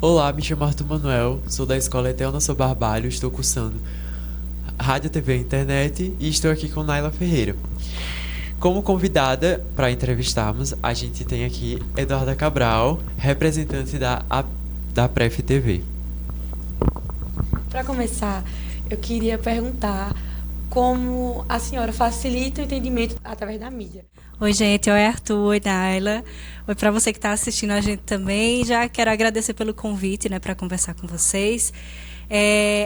Olá, me chamo Arthur Manuel, sou da Escola Eterna Sou Barbalho, estou cursando Rádio, TV e Internet e estou aqui com Naila Ferreira. Como convidada para entrevistarmos, a gente tem aqui Eduarda Cabral, representante da Pref TV. Para começar, eu queria perguntar como a senhora facilita o entendimento através da mídia. Oi, gente. Oi, Arthur. Oi, Naila. Oi para você que está assistindo a gente também. Já quero agradecer pelo convite, né, para conversar com vocês.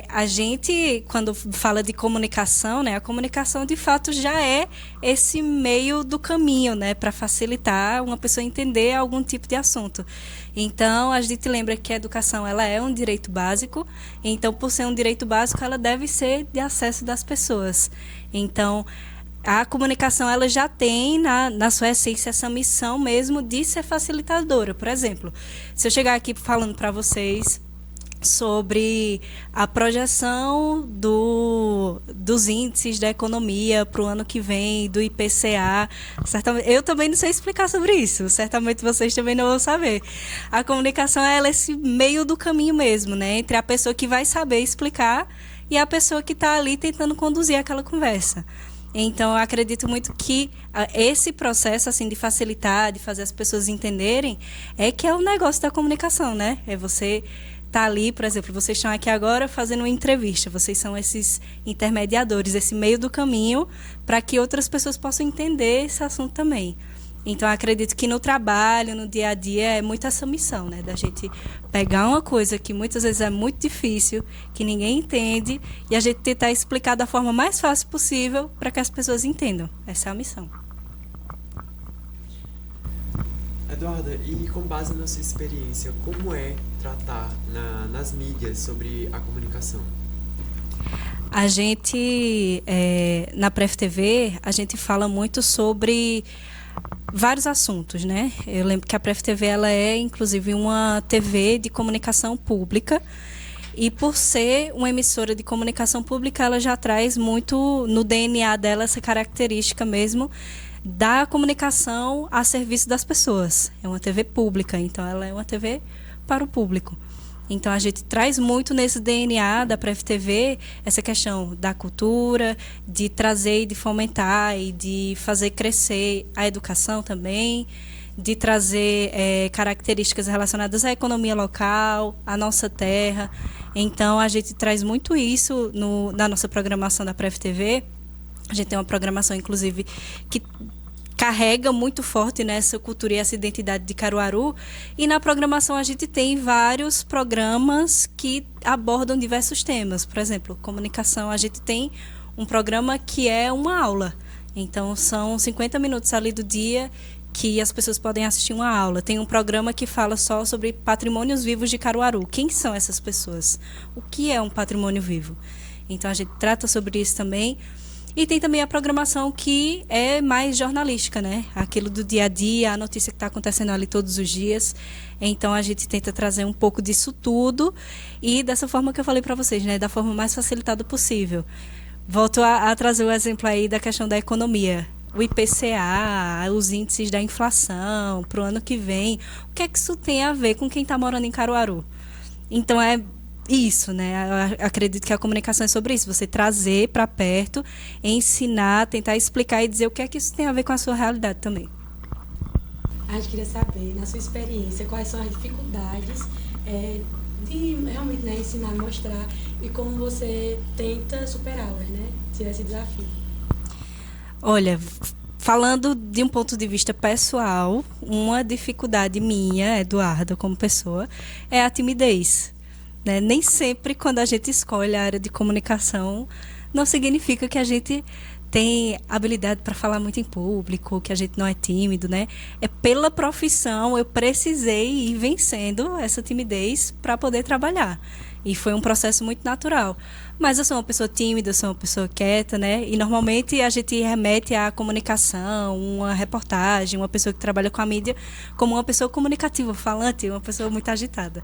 A gente, quando fala de comunicação, né, a comunicação de fato já é esse meio do caminho, né, para facilitar uma pessoa entender algum tipo de assunto. Então, a gente lembra que a educação ela é um direito básico, então, por ser um direito básico, ela deve ser de acesso das pessoas. Então, a comunicação ela já tem na sua essência essa missão mesmo de ser facilitadora. Por exemplo, se eu chegar aqui falando para vocês sobre a projeção dos índices da economia para o ano que vem, do IPCA. Certamente, eu também não sei explicar sobre isso, certamente vocês também não vão saber. A comunicação ela é esse meio do caminho mesmo, né, entre a pessoa que vai saber explicar e a pessoa que está ali tentando conduzir aquela conversa. Então, eu acredito muito que esse processo assim de facilitar, de fazer as pessoas entenderem, é que é o negócio da comunicação, né? É você tá ali, por exemplo, vocês estão aqui agora fazendo uma entrevista, vocês são esses intermediadores, esse meio do caminho para que outras pessoas possam entender esse assunto também. Então, acredito que no trabalho, no dia a dia, é muito essa missão, né? Da gente pegar uma coisa que muitas vezes é muito difícil, que ninguém entende, e a gente tentar explicar da forma mais fácil possível para que as pessoas entendam. Essa é a missão. Eduarda, e com base na sua experiência, como é tratar nas mídias sobre a comunicação? A gente, na Pref TV, a gente fala muito sobre vários assuntos, né? Eu lembro que a Pref TV ela é, inclusive, uma TV de comunicação pública. E por ser uma emissora de comunicação pública, ela já traz muito no DNA dela essa característica mesmo da comunicação a serviço das pessoas. É uma TV pública, então ela é uma TV para o público. Então, a gente traz muito nesse DNA da Pref TV essa questão da cultura, de trazer e de fomentar e de fazer crescer a educação também, de trazer características relacionadas à economia local, à nossa terra. Então, a gente traz muito isso na nossa programação da Pref TV. A gente tem uma programação, inclusive, que carrega muito forte nessa cultura e essa identidade de Caruaru. E na programação a gente tem vários programas que abordam diversos temas. Por exemplo, comunicação, a gente tem um programa que é uma aula. Então, são 50 minutos ali do dia que as pessoas podem assistir uma aula. Tem um programa que fala só sobre patrimônios vivos de Caruaru. Quem são essas pessoas? O que é um patrimônio vivo? Então, a gente trata sobre isso também. E tem também a programação que é mais jornalística, né? Aquilo do dia a dia, a notícia que está acontecendo ali todos os dias. Então, a gente tenta trazer um pouco disso tudo e dessa forma que eu falei para vocês, né? Da forma mais facilitada possível. Volto a trazer o exemplo aí da questão da economia. O IPCA, os índices da inflação para o ano que vem. O que é que isso tem a ver com quem está morando em Caruaru? Então, é isso, né? Eu acredito que a comunicação é sobre isso. Você trazer para perto, ensinar, tentar explicar e dizer o que é que isso tem a ver com a sua realidade também. A gente queria saber, na sua experiência, quais são as dificuldades de realmente, né, ensinar, mostrar e como você tenta superá-las, né? Tirar esse desafio. Olha, falando de um ponto de vista pessoal, uma dificuldade minha, Eduarda, como pessoa, é a timidez. Né? Nem sempre, quando a gente escolhe a área de comunicação, não significa que a gente tem habilidade para falar muito em público, que a gente não é tímido, né? É pela profissão, eu precisei ir vencendo essa timidez para poder trabalhar. E foi um processo muito natural. Mas eu sou uma pessoa tímida, eu sou uma pessoa quieta, né? E normalmente a gente remete à comunicação, uma reportagem, uma pessoa que trabalha com a mídia, como uma pessoa comunicativa, falante, uma pessoa muito agitada.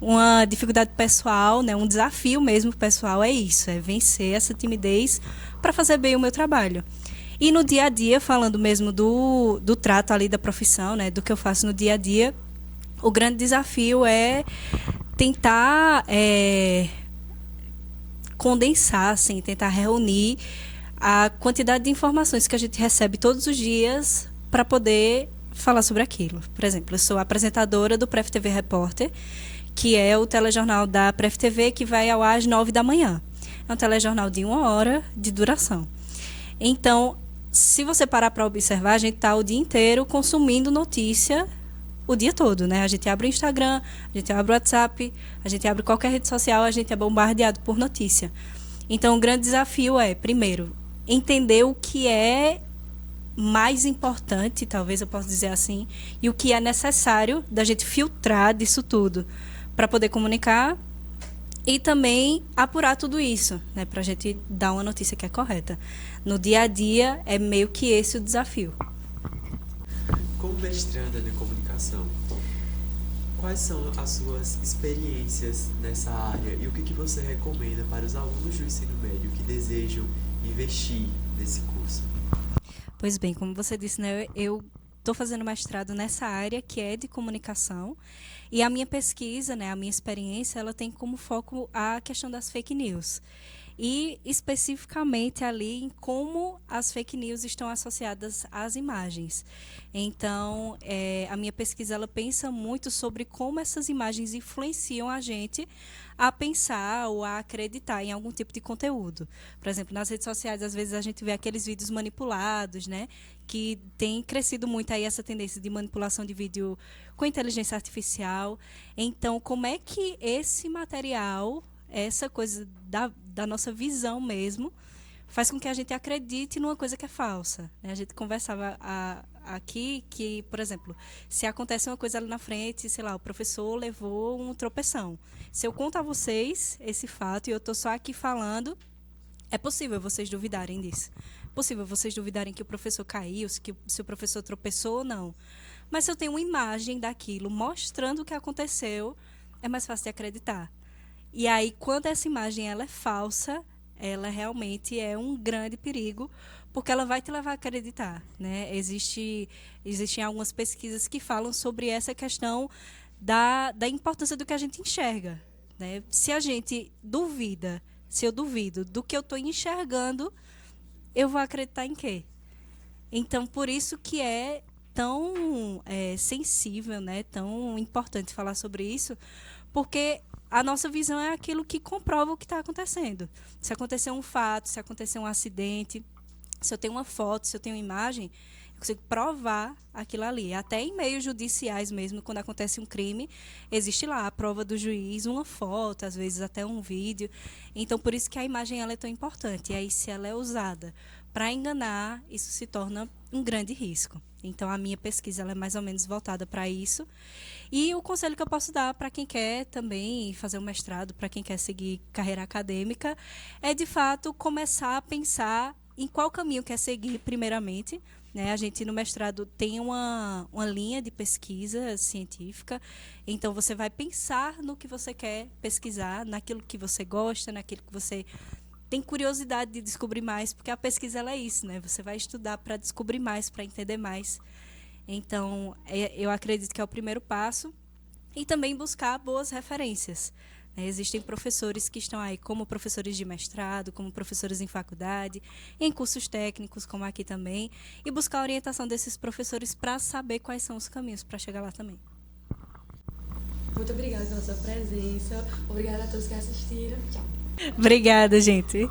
Uma dificuldade pessoal, né, um desafio mesmo pessoal é isso, é vencer essa timidez para fazer bem o meu trabalho. E no dia a dia, falando mesmo do trato ali da profissão, né, do que eu faço no dia a dia, o grande desafio é tentar condensar, assim, tentar reunir a quantidade de informações que a gente recebe todos os dias para poder falar sobre aquilo. Por exemplo, eu sou apresentadora do Pref TV Repórter, que é o telejornal da Pref TV que vai ao ar às 9 da manhã. É um telejornal de 1 hora de duração. Então, se você parar para observar, a gente está o dia inteiro consumindo notícia o dia todo, né? A gente abre o Instagram, a gente abre o WhatsApp, a gente abre qualquer rede social, a gente é bombardeado por notícia. Então, o grande desafio é, primeiro, entender o que é mais importante, talvez eu possa dizer assim, e o que é necessário da gente filtrar disso tudo para poder comunicar e também apurar tudo isso, né, para a gente dar uma notícia que é correta. No dia a dia, é meio que esse o desafio. Como mestranda de comunicação, quais são as suas experiências nessa área e o que você recomenda para os alunos do ensino médio que desejam investir nesse curso? Pois bem, como você disse, né, eu estou fazendo mestrado nessa área que é de comunicação e a minha pesquisa, né, a minha experiência, ela tem como foco a questão das fake news. E especificamente ali em como as fake news estão associadas às imagens. Então, a minha pesquisa ela pensa muito sobre como essas imagens influenciam a gente a pensar ou a acreditar em algum tipo de conteúdo. Por exemplo, nas redes sociais, às vezes a gente vê aqueles vídeos manipulados, né? Que tem crescido muito aí essa tendência de manipulação de vídeo com inteligência artificial. Então, como é que esse material, essa coisa da nossa visão mesmo, faz com que a gente acredite numa coisa que é falsa, né? A gente conversava aqui que, por exemplo, se acontece uma coisa ali na frente, sei lá, o professor levou um tropeção. Se eu conto a vocês esse fato e eu estou só aqui falando, é possível vocês duvidarem disso. É possível vocês duvidarem que o professor caiu, se o professor tropeçou ou não. Mas se eu tenho uma imagem daquilo mostrando o que aconteceu, é mais fácil de acreditar. E aí, quando essa imagem ela é falsa, ela realmente é um grande perigo, porque ela vai te levar a acreditar, né? Existem algumas pesquisas que falam sobre essa questão da importância do que a gente enxerga, né? Se a gente duvida, se eu duvido do que eu estou enxergando, eu vou acreditar em quê? Então, por isso que é tão sensível, né? Tão importante falar sobre isso, porque a nossa visão é aquilo que comprova o que está acontecendo. Se acontecer um fato, se acontecer um acidente, se eu tenho uma foto, se eu tenho uma imagem, eu consigo provar aquilo ali. Até em meios judiciais mesmo, quando acontece um crime, existe lá a prova do juiz, uma foto, às vezes até um vídeo. Então, por isso que a imagem ela é tão importante. E aí, se ela é usada para enganar, isso se torna um grande risco. Então, a minha pesquisa ela é mais ou menos voltada para isso. E o conselho que eu posso dar para quem quer também fazer um mestrado, para quem quer seguir carreira acadêmica, é, de fato, começar a pensar em qual caminho quer seguir, primeiramente. Né? A gente, no mestrado, tem uma linha de pesquisa científica. Então, você vai pensar no que você quer pesquisar, naquilo que você gosta, naquilo que você tem curiosidade de descobrir mais, porque a pesquisa ela é isso, né? Você vai estudar para descobrir mais, para entender mais. Então, eu acredito que é o primeiro passo. E também buscar boas referências. Existem professores que estão aí como professores de mestrado, como professores em faculdade, em cursos técnicos, como aqui também, e buscar a orientação desses professores para saber quais são os caminhos para chegar lá também. Muito obrigada pela sua presença. Obrigada a todos que assistiram. Tchau. Obrigada, gente.